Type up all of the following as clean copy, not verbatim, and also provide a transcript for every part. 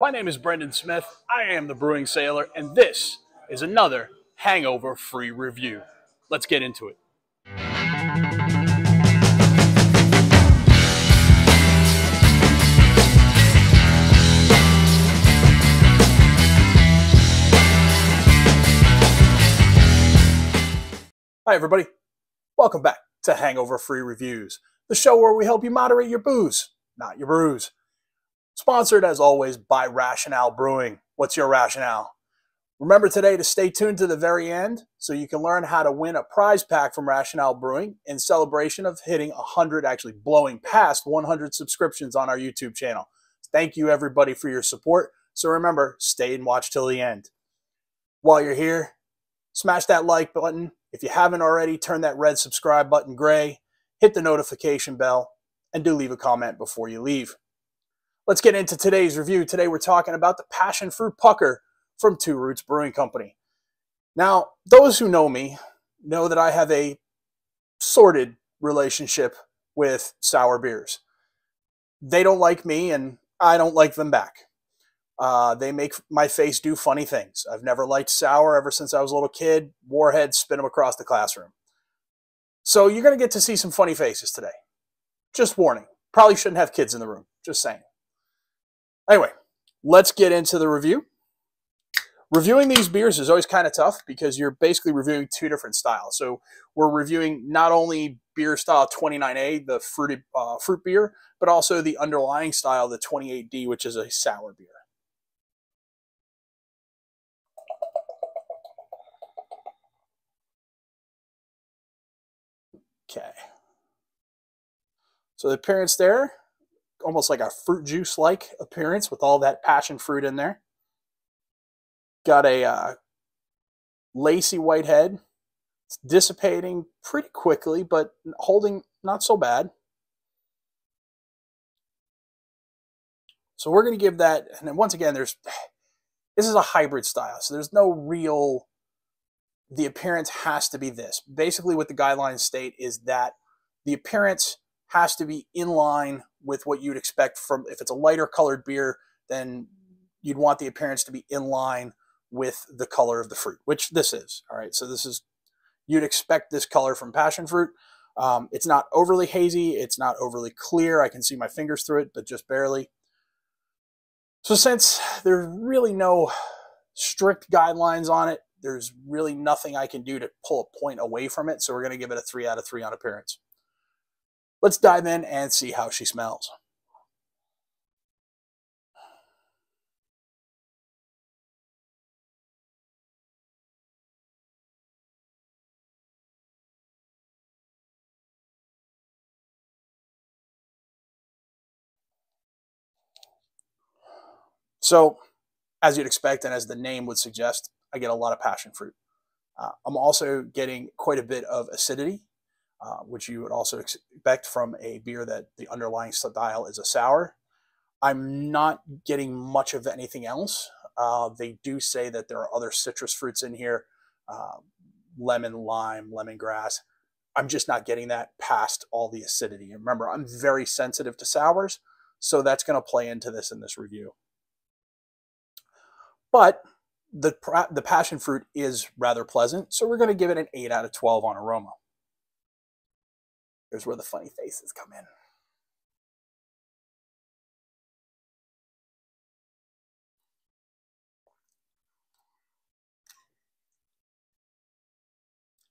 My name is Brendan Smith. I am the Brewing Sailor, and this is another Hangover free review. Let's get into it. Hi, everybody. Welcome back to Hangover Free Reviews, the show where we help you moderate your booze, not your brews. Sponsored, as always, by Rationale Brewing. What's your rationale? Remember today to stay tuned to the very end so you can learn how to win a prize pack from Rationale Brewing in celebration of hitting 100, actually blowing past 100 subscriptions on our YouTube channel. Thank you, everybody, for your support. So remember, stay and watch till the end. While you're here, smash that like button. If you haven't already, turn that red subscribe button gray, hit the notification bell, and do leave a comment before you leave. Let's get into today's review. Today we're talking about the Passion Fruit Pucker from Two Roots Brewing Company. Now, those who know me know that I have a sordid relationship with sour beers. They don't like me and I don't like them back. They make my face do funny things. I've never liked sour ever since I was a little kid. Warhead, spin them across the classroom. So you're going to get to see some funny faces today. Just warning. Probably shouldn't have kids in the room. Just saying. Anyway, let's get into the review. Reviewing these beers is always kind of tough because you're basically reviewing two different styles. So we're reviewing not only beer style 29A, the fruit beer, but also the underlying style, the 28D, which is a sour beer. Okay. So the appearance there, almost like a fruit juice-like appearance with all that passion fruit in there. Got a lacy white head. It's dissipating pretty quickly, but holding not so bad. So we're going to give that, and then once again, this is a hybrid style, so there's no real, the appearance has to be this. Basically what the guidelines state is that the appearance has to be in line with what you'd expect from, if it's a lighter colored beer, then you'd want the appearance to be in line with the color of the fruit, which this is. All right, so this is, you'd expect this color from passion fruit. It's not overly hazy. It's not overly clear. I can see my fingers through it, but just barely. So since there's really no strict guidelines on it, there's really nothing I can do to pull a point away from it. So we're going to give it a 3 out of 3 on appearance. Let's dive in and see how she smells. So, as you'd expect, and as the name would suggest, I get a lot of passion fruit. I'm also getting quite a bit of acidity, which you would also expect from a beer that the underlying style is a sour. I'm not getting much of anything else. They do say that there are other citrus fruits in here, lemon, lime, lemongrass. I'm just not getting that past all the acidity. And remember, I'm very sensitive to sours, so that's going to play into this in this review. But the passion fruit is rather pleasant, so we're going to give it an 8 out of 12 on aroma. Here's where the funny faces come in.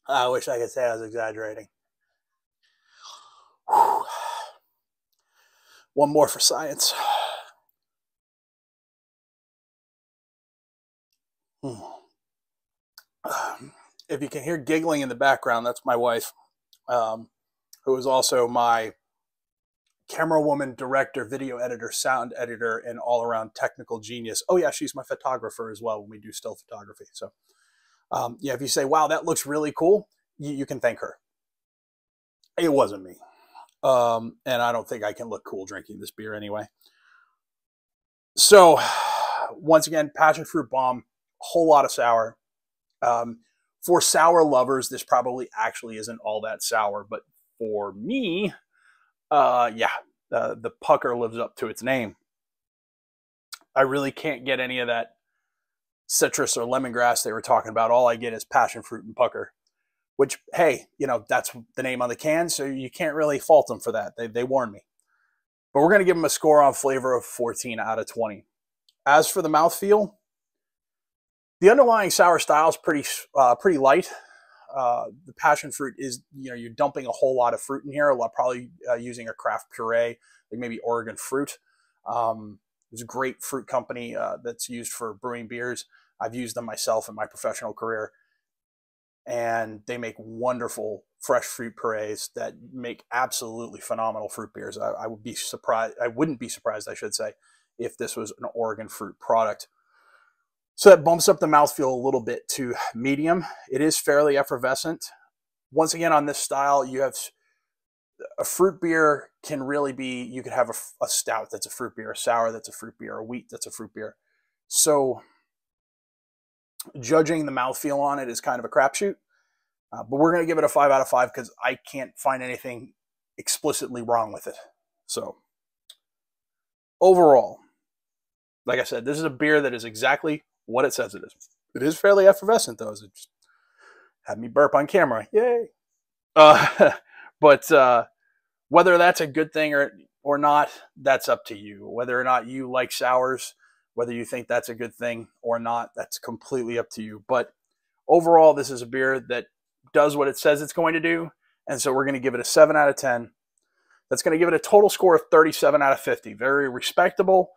I wish I could say I was exaggerating. Whew. One more for science. If you can hear giggling in the background, that's my wife, who is also my camera woman, director, video editor, sound editor, and all-around technical genius. Oh yeah, she's my photographer as well when we do still photography. So yeah, if you say, wow, that looks really cool, you can thank her. It wasn't me. And I don't think I can look cool drinking this beer anyway. So once again, passion fruit bomb, whole lot of sour. For sour lovers, this probably actually isn't all that sour, but for me, yeah, the pucker lives up to its name. I really can't get any of that citrus or lemongrass they were talking about. All I get is passion fruit and pucker, which, hey, that's the name on the can, so you can't really fault them for that. They warned me. But we're going to give them a score on flavor of 14 out of 20. As for the mouthfeel, the underlying sour style is pretty light. The passion fruit is, you're dumping a whole lot of fruit in here, probably using a craft puree, like maybe Oregon Fruit. There's a great fruit company that's used for brewing beers. I've used them myself in my professional career, and they make wonderful fresh fruit purees that make absolutely phenomenal fruit beers. I would be surprised. I wouldn't be surprised, I should say, if this was an Oregon Fruit product. So that bumps up the mouthfeel a little bit to medium. It is fairly effervescent. Once again, on this style, you have a fruit beer can really be, you could have a stout that's a fruit beer, a sour that's a fruit beer, a wheat that's a fruit beer. So judging the mouthfeel on it is kind of a crapshoot. But we're going to give it a 5 out of 5 because I can't find anything explicitly wrong with it. So overall, like I said, this is a beer that is exactly what it says it is. It is fairly effervescent, though. It just had me burp on camera. Yay! But whether that's a good thing or not, that's up to you. Whether or not you like sours, whether you think that's a good thing or not, that's completely up to you. But overall, this is a beer that does what it says it's going to do. And so we're going to give it a 7 out of 10. That's going to give it a total score of 37 out of 50. Very respectable,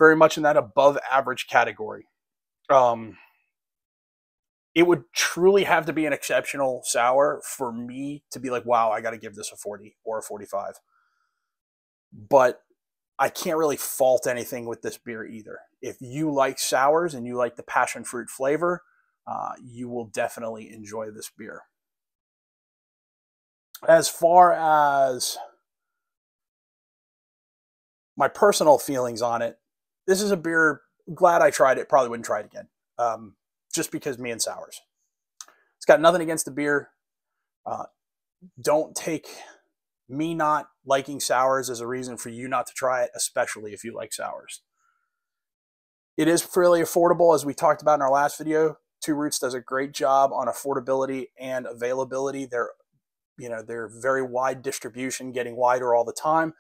very much in that above average category. It would truly have to be an exceptional sour for me to be like, wow, I got to give this a 40 or a 45. But I can't really fault anything with this beer either. If you like sours and you like the passion fruit flavor, you will definitely enjoy this beer. As far as my personal feelings on it, this is a beer, glad I tried it, probably wouldn't try it again. Just because me and sours. It's got nothing against the beer. Don't take me not liking sours as a reason for you not to try it, especially if you like sours. It is fairly affordable, as we talked about in our last video. Two Roots does a great job on affordability and availability. They're very wide distribution, getting wider all the time.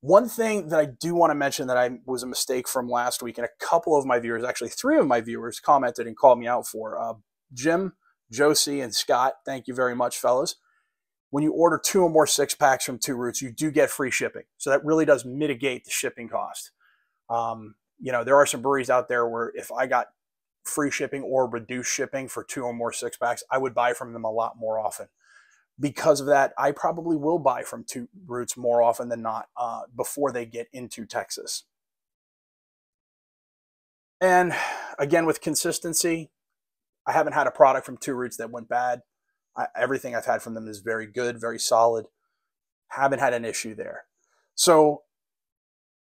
One thing that I do want to mention that was a mistake from last week, and a couple of my viewers, actually 3 of my viewers, commented and called me out for. Jim, Josie, and Scott, thank you very much, fellas. When you order 2 or more 6-packs from Two Roots, you do get free shipping. So that really does mitigate the shipping cost. There are some breweries out there where if I got free shipping or reduced shipping for 2 or more 6-packs, I would buy from them a lot more often. Because of that, I probably will buy from Two Roots more often than not before they get into Texas. And again, with consistency, I haven't had a product from Two Roots that went bad. Everything I've had from them is very good, very solid. Haven't had an issue there. So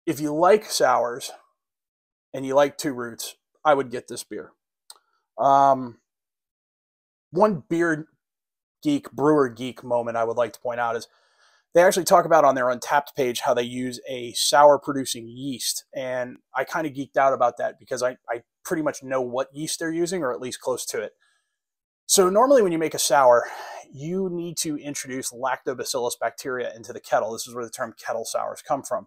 if you like sours and you like Two Roots, I would get this beer. One brewer geek moment I would like to point out is they actually talk about on their Untapped page how they use a sour producing yeast. And I kind of geeked out about that because I pretty much know what yeast they're using, or at least close to it. So normally when you make a sour, you need to introduce lactobacillus bacteria into the kettle. This is where the term kettle sours come from.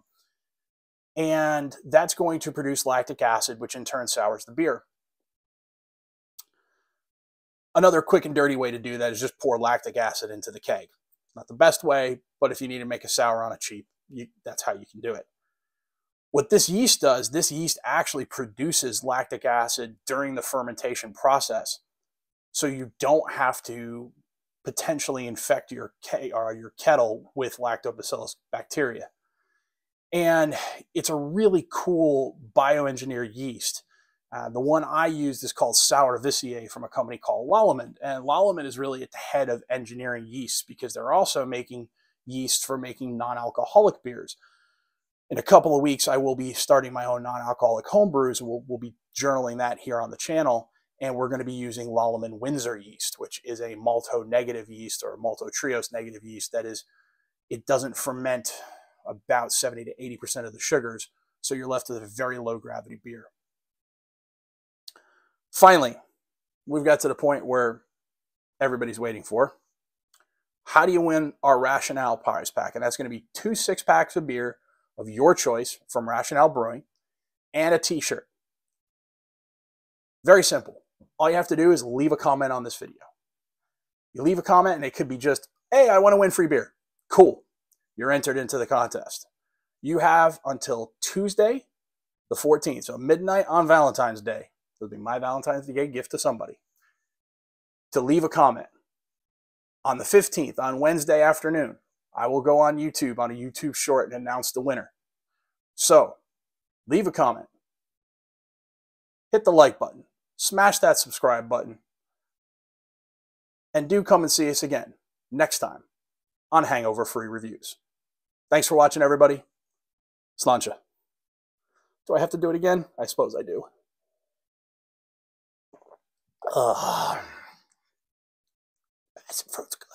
And that's going to produce lactic acid, which in turn sours the beer. Another quick and dirty way to do that is just pour lactic acid into the keg. Not the best way, but if you need to make a sour on a cheap, that's how you can do it. What this yeast does, this yeast actually produces lactic acid during the fermentation process. So you don't have to potentially infect your kettle with lactobacillus bacteria. And it's a really cool bioengineered yeast. The one I used is called Sour Vicier from a company called Lallemand. And Lallemand is really at the head of engineering yeasts because they're also making yeast for making non-alcoholic beers. In a couple of weeks, I will be starting my own non-alcoholic home brews, and we'll be journaling that here on the channel. And we're going to be using Lallemand Windsor yeast, which is a malto-negative yeast or maltotriose negative yeast. That is, it doesn't ferment about 70 to 80% of the sugars. So you're left with a very low gravity beer. Finally, we've got to the point where everybody's waiting for. How do you win our Rationale prize pack? And that's going to be 2 6-packs of beer of your choice from Rationale Brewing and a t-shirt. Very simple. All you have to do is leave a comment on this video. You leave a comment and it could be just, hey, I want to win free beer. Cool. You're entered into the contest. You have until Tuesday, the 14th, so midnight on Valentine's Day. It'll be my Valentine's Day gift to somebody, to leave a comment. On the 15th, on Wednesday afternoon, I will go on YouTube, on a YouTube short, and announce the winner. So, leave a comment. Hit the like button. Smash that subscribe button. And do come and see us again next time on Hangover Free Reviews. Thanks for watching, everybody. Sláinte. Do I have to do it again? I suppose I do. Some fruit's good.